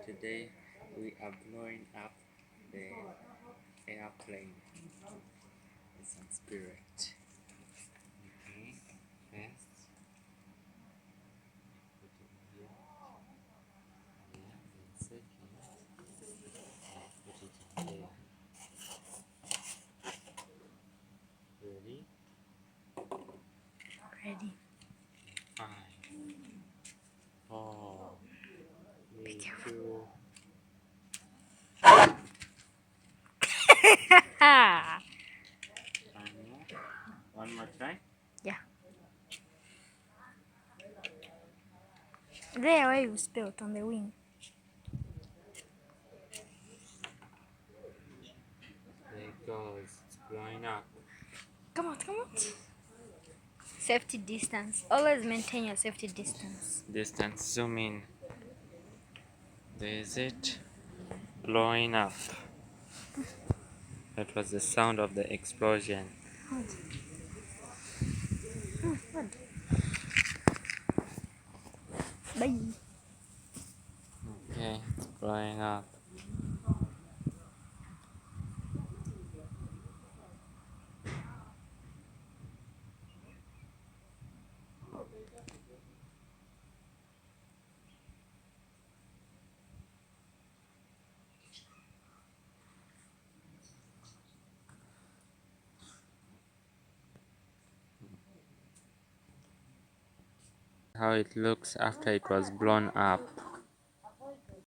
Today we are blowing up the airplane. It's on spirit. Okay, first put it here, then second put it in there. Ready? Ready. 5, 4, Be 3, careful. 2. One more try. Yeah. There where you spilled on the wing. There it goes. It's blowing up. Come out, come out. Safety distance. Always maintain your safety distance. Distance, zoom in. There is it. Blowing up. That was the sound of the explosion. Hold. Hold. Bye. Okay, it's blowing up. How it looks after it was blown up.